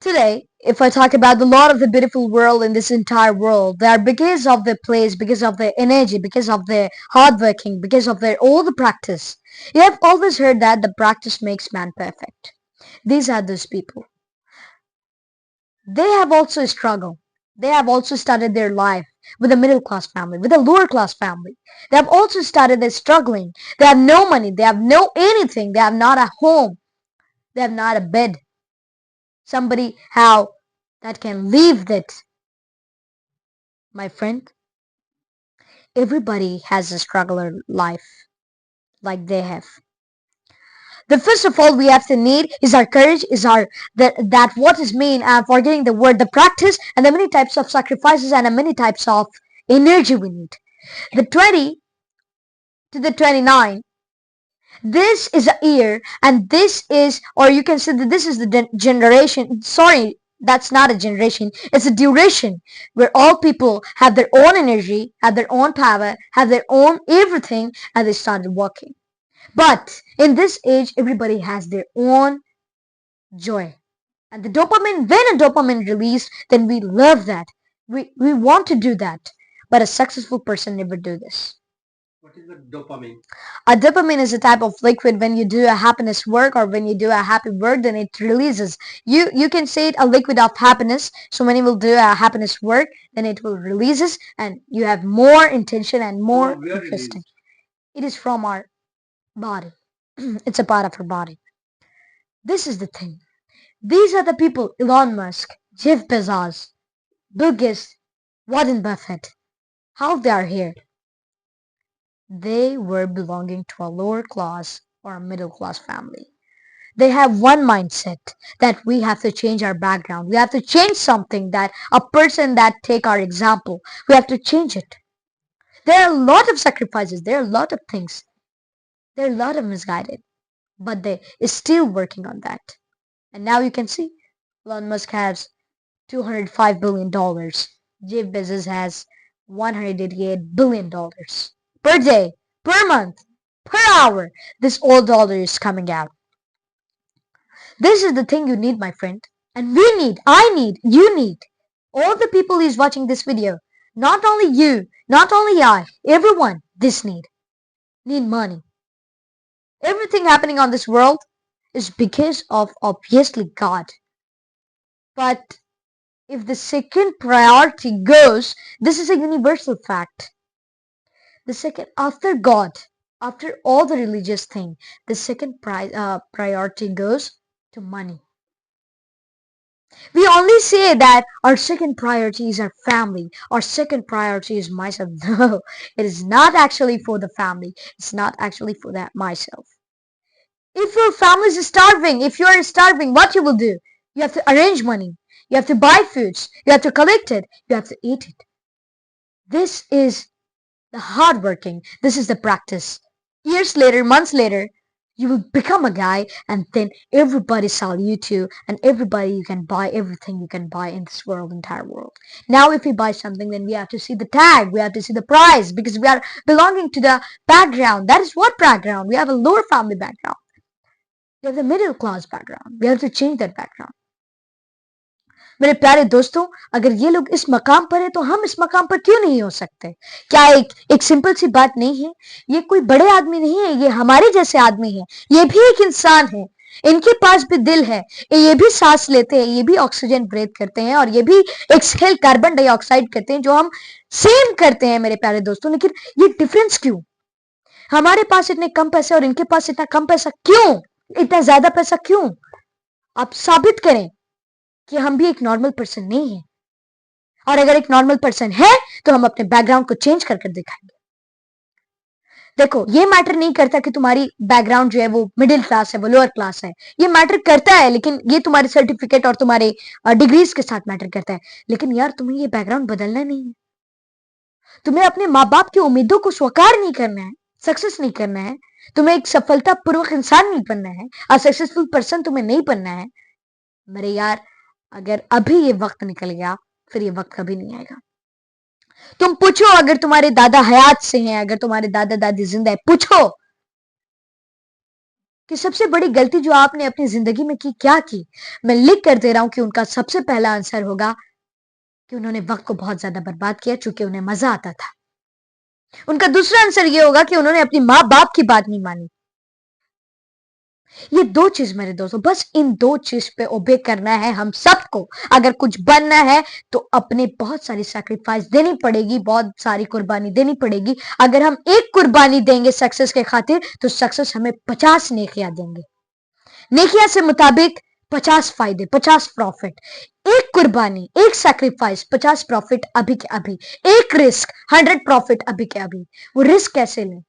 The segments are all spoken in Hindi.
Today, if I talk about a lot of the beautiful world in this entire world, they are because of their place, because of their energy, because of their hard working, because of their all the practice. You have always heard that the practice makes man perfect. These are those people. They have also struggled. They have also started their life with a middle class family, with a lower class family. They have also started their struggling. They have no money. They have no anything. They have not a home. They have not a bed. Somebody how that can leave that, my friend. Everybody has a struggler life like they have. The first of all we have to need is our courage, is our that what is mean. I'm forgetting the word, the practice, and the many types of sacrifices and the many types of energy we need. The 20 to the 29. This is a year, and this is, or you can say that this is the generation. Sorry, that's not a generation. It's a duration where all people have their own energy, have their own power, have their own everything, and they started working. But in this age, everybody has their own joy. And the dopamine, when a dopamine released, then we love that. We want to do that. But a successful person never do this. What is the dopamine? A dopamine is a type of liquid when you do a happiness work or when you do a happy work, then it releases. You can say it a liquid of happiness. So when you will do a happiness work, then it will releases and you have more intention and more From where interesting. released? It is from our body. It's a part of our body. This is the thing. These are the people: Elon Musk, Jeff Bezos, Bill Gates, Warren Buffett. How they are here? They were belonging to a lower class or a middle class family. They have one mindset that we have to change our background. We have to change something, that a person that take our example. We have to change it. There are a lot of sacrifices. There are a lot of things. There are a lot of misguided, but they is still working on that. And now you can see Elon Musk has $205 billion. Jeff Bezos has $188 billion per day, per month, per hour. This all dollar is coming out. This is the thing you need, my friend. And we need, I need, you need. All the people who is watching this video. Not only you, not only I, everyone, this need money. Everything happening on this world is because of obviously God. But if the second priority goes, this is a universal fact. The second, after God, after all the religious thing, the second priority goes to money. We only say that our second priority is our family. Our second priority is myself. No, it is not actually for the family. It's not actually for that myself. If your family is starving, if you are starving, what you will do? You have to arrange money. You have to buy foods. You have to collect it. You have to eat it. This is the hard working. This is the practice. Years later, months later, you will become a guy, and then everybody salute you, and everybody, you can buy everything you can buy in this world, entire world. Now if we buy something, then we have to see the tag, we have to see the price, because we are belonging to the background. That is what background? We have a lower family background. We have the middle class background. We have to change that background. मेरे प्यारे दोस्तों, अगर ये लोग इस मकाम पर है तो हम इस मकाम पर क्यों नहीं हो सकते? क्या एक सिंपल सी बात नहीं है? ये कोई बड़े आदमी नहीं है, ये हमारे जैसे आदमी है। ये भी एक इंसान है, इनके पास भी दिल है, ये भी सांस लेते हैं, ये भी ऑक्सीजन ब्रीथ करते हैं और ये भी एक्सहेल कार्बन डाइऑक्साइड करते हैं, जो हम सेम करते हैं मेरे प्यारे दोस्तों। लेकिन ये डिफरेंस क्यों? हमारे पास इतने कम पैसे और इनके पास इतना कम पैसा क्यों? इतना ज्यादा पैसा क्यों? आप साबित करें कि हम भी एक नॉर्मल पर्सन नहीं है। और अगर एक नॉर्मल पर्सन है तो हम अपने बैकग्राउंड को चेंज कर दिखाएंगे। देखो, ये मैटर नहीं करता कि तुम्हारी बैकग्राउंड जो है वो मिडिल क्लास है, वो लोअर क्लास है। ये मैटर करता है, लेकिन ये तुम्हारे सर्टिफिकेट और तुम्हारे डिग्रीज के साथ मैटर करता है। लेकिन यार, तुम्हें ये बैकग्राउंड बदलना नहीं है। तुम्हें अपने माँ बाप की उम्मीदों को स्वीकार नहीं करना है, सक्सेस नहीं करना है। तुम्हें एक सफलता पूर्वक इंसान नहीं बनना है, अ सक्सेसफुल पर्सन तुम्हें नहीं बनना है। मेरे यार, अगर अभी ये वक्त निकल गया, फिर ये वक्त कभी नहीं आएगा। तुम पूछो, अगर तुम्हारे दादा हयात से हैं, अगर तुम्हारे दादा दादी जिंदा है, पूछो कि सबसे बड़ी गलती जो आपने अपनी जिंदगी में की क्या की? मैं लिख कर दे रहा हूं कि उनका सबसे पहला आंसर होगा कि उन्होंने वक्त को बहुत ज्यादा बर्बाद किया चूंकि उन्हें मजा आता था। उनका दूसरा आंसर ये होगा कि उन्होंने अपनी माँ बाप की बात नहीं मानी। ये दो चीज मेरे दोस्तों, बस इन दो चीज पे ओबे करना है हम सबको। अगर कुछ बनना है तो अपने बहुत सारी सैक्रिफाइस देनी पड़ेगी, बहुत सारी कुर्बानी देनी पड़ेगी। अगर हम एक कुर्बानी देंगे सक्सेस के खातिर तो सक्सेस हमें 50 नेकियां देंगे। नेकिया से मुताबिक 50 फायदे, 50 प्रॉफिट। एक कुर्बानी, एक सैक्रिफाइस, 50 प्रॉफिट अभी के अभी। एक रिस्क, 100 प्रॉफिट अभी के अभी। वो रिस्क कैसे लें,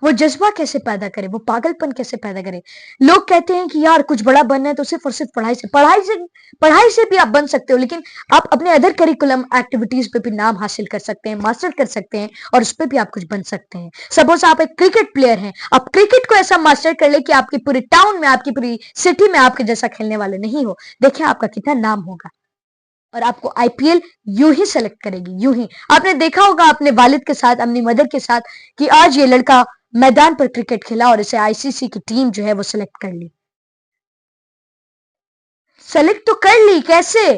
वो जज्बा कैसे पैदा करे, वो पागलपन कैसे पैदा करे। लोग कहते हैं कि यार कुछ बड़ा बनना है तो सिर्फ और सिर्फ पढ़ाई से भी आप बन सकते हो, लेकिन आप अपने अदर करिकुलम एक्टिविटीज पे भी नाम हासिल कर सकते हैं, मास्टर कर सकते हैं और उस पर भी आप कुछ बन सकते हैं। सपोज आप एक क्रिकेट प्लेयर हैं, आप क्रिकेट को ऐसा मास्टर कर ले कि आपकी पूरी टाउन में, आपकी पूरी सिटी में आपके जैसा खेलने वाले नहीं हो। देखिए आपका कितना नाम होगा और आपको आईपीएल यूं ही सेलेक्ट करेगी, यूं ही। आपने देखा होगा अपने वालिद के साथ, अपनी मदर के साथ, कि आज ये लड़का मैदान पर क्रिकेट खेला और इसे आईसीसी की टीम जो है वो सेलेक्ट कर ली। सेलेक्ट तो कर ली, कैसे?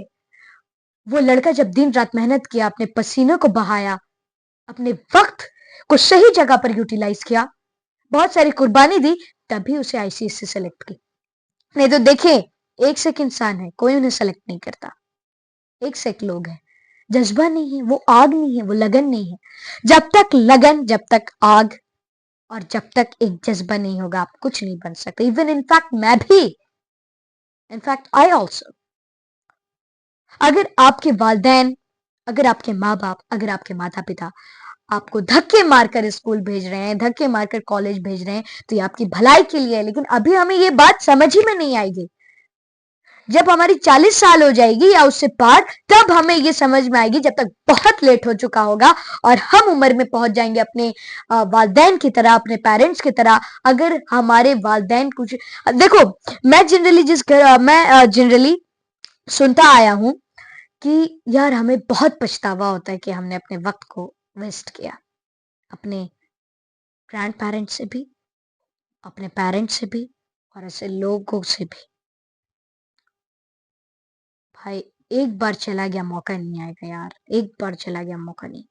वो लड़का जब दिन रात मेहनत किया, अपने पसीने को बहाया, अपने वक्त को सही जगह पर यूटिलाइज किया, बहुत सारी कुर्बानी दी, तभी उसे आईसीसी सेलेक्ट की। नहीं तो देखिए, एक से एक इंसान है, कोई उन्हें सेलेक्ट नहीं करता। एक से एक लोग हैं, जज्बा नहीं है, वो आग नहीं है, वो लगन नहीं है। जब तक लगन, जब तक आग और जब तक एक जज्बा नहीं होगा, आप कुछ नहीं बन सकते। इवन इनफैक्ट मैं भी, इनफैक्ट आई ऑल्सो। अगर आपके वालदैन, अगर आपके माँ बाप, अगर आपके माता पिता आपको धक्के मारकर स्कूल भेज रहे हैं, धक्के मारकर कॉलेज भेज रहे हैं, तो ये आपकी भलाई के लिए है। लेकिन अभी हमें ये बात समझ ही में नहीं आएगी। जब हमारी 40 साल हो जाएगी या उससे पार, तब हमें ये समझ में आएगी, जब तक बहुत लेट हो चुका होगा और हम उम्र में पहुंच जाएंगे अपने वालदैन की तरह, अपने पेरेंट्स की तरह। अगर हमारे वालदैन कुछ, देखो, मैं जनरली सुनता आया हूं कि यार हमें बहुत पछतावा होता है कि हमने अपने वक्त को वेस्ट किया, अपने ग्रैंड पेरेंट्स से भी, अपने पेरेंट्स से भी और ऐसे लोगों से भी। भाई, एक बार चला गया मौका नहीं आएगा यार, एक बार चला गया मौका नहीं।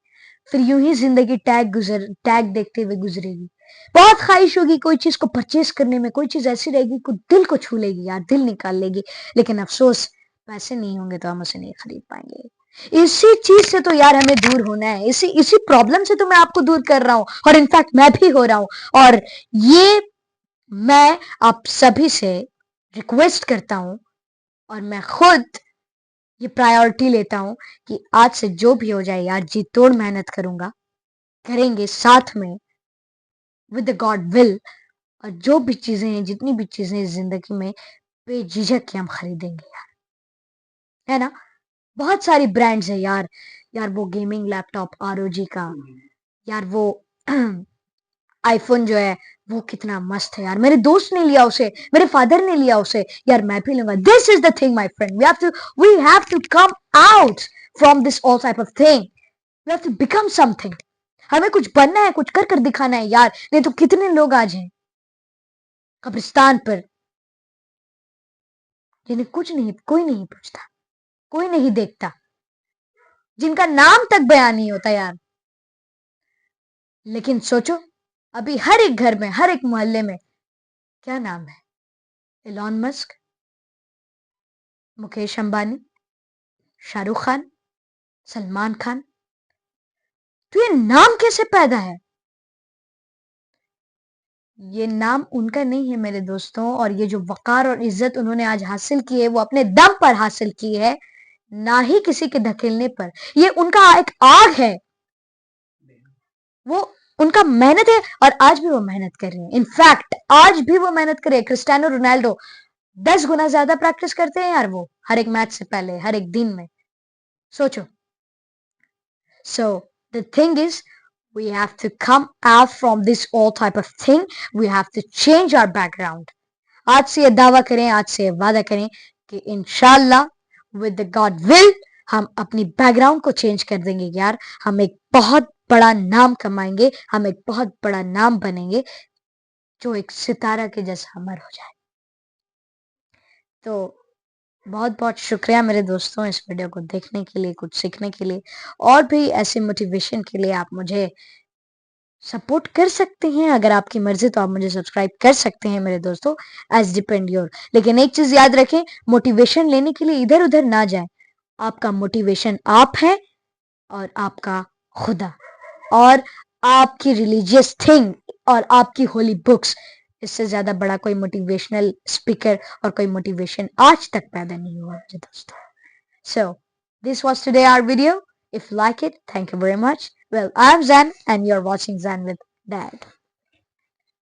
फिर यूं ही जिंदगी टैग देखते हुए गुजरेगी। बहुत ख्वाहिश होगी कोई चीज को परचेज करने में, कोई चीज ऐसी रहेगी को दिल को छू लेगी यार, दिल निकाल लेगी। लेकिन अफसोस, पैसे नहीं होंगे तो हम उसे नहीं खरीद पाएंगे। इसी चीज से तो यार हमें दूर होना है, इसी इसी प्रॉब्लम से तो मैं आपको दूर कर रहा हूं और इनफैक्ट मैं भी हो रहा हूं। और ये मैं आप सभी से रिक्वेस्ट करता हूं और मैं खुद ये प्रायोरिटी लेता हूं कि आज से जो भी हो जाए यार, जी तोड़ मेहनत करूंगा, करेंगे साथ में, विद द गॉड विल। और जो भी चीजें हैं, जितनी भी चीजें इस जिंदगी में, बेझिझक के हम खरीदेंगे यार, है ना? बहुत सारी ब्रांड्स है यार। यार वो गेमिंग लैपटॉप आरओजी का, यार वो आईफोन जो है वो कितना मस्त है यार। मेरे दोस्त ने लिया उसे, मेरे फादर ने लिया उसे, यार मैं भी लूंगा। This is the thing my friend, we have to come out from this all type of thing. We have to become something. हमें कुछ बनना है, कुछ कर कर दिखाना है यार। नहीं तो कितने लोग आज हैं कब्रिस्तान पर जिन्हें कुछ नहीं, कोई नहीं पूछता, कोई नहीं देखता, जिनका नाम तक बयान नहीं होता यार। लेकिन सोचो, अभी हर एक घर में, हर एक मोहल्ले में क्या नाम है? Elon Musk, Mukesh Ambani, Shahrukh Khan, Salman Khan. तो ये नाम कैसे पैदा है? ये नाम उनका नहीं है मेरे दोस्तों, और ये जो वकार और इज्जत उन्होंने आज हासिल की है वो अपने दम पर हासिल की है, ना ही किसी के धकेलने पर। ये उनका एक आग है, वो उनका मेहनत है और आज भी वो मेहनत कर रहे हैं। इनफैक्ट आज भी वो मेहनत कर रहे हैं। क्रिस्टियानो रोनाल्डो 10 गुना ज्यादा प्रैक्टिस करते हैं यार वो, हर एक मैच से पहले, हर एक दिन में। सोचो। So the thing is, we have to come out from this all type of thing. We have to change our background. आज से ये दावा करें, आज से ये वादा करें कि इंशाल्लाह विद द गॉड विल हम अपनी बैकग्राउंड को चेंज कर देंगे यार। हम एक बहुत बड़ा नाम कमाएंगे, हम एक बहुत बड़ा नाम बनेंगे। जो एक सितारा के जैसा अमर हो जाए। तो बहुत बहुत शुक्रिया मेरे दोस्तों इस वीडियो को देखने के लिए, कुछ सीखने के लिए, और भी ऐसे मोटिवेशन के लिए आप मुझे सपोर्ट कर सकते हैं। अगर आपकी मर्जी तो आप मुझे सब्सक्राइब कर सकते हैं मेरे दोस्तों, एज डिपेंड योर। लेकिन एक चीज याद रखें, मोटिवेशन लेने के लिए इधर उधर ना जाए। आपका मोटिवेशन आप है, और आपका खुदा, और आपकी रिलीजियस थिंग, और आपकी होली बुक्स। इससे ज्यादा बड़ा कोई मोटिवेशनल स्पीकर और कोई मोटिवेशन आज तक पैदा नहीं हुआ मुझे दोस्तों। So, this was today our video. If you like it, thank you very much. Well, I'm Zan and you're watching Zan with Dad.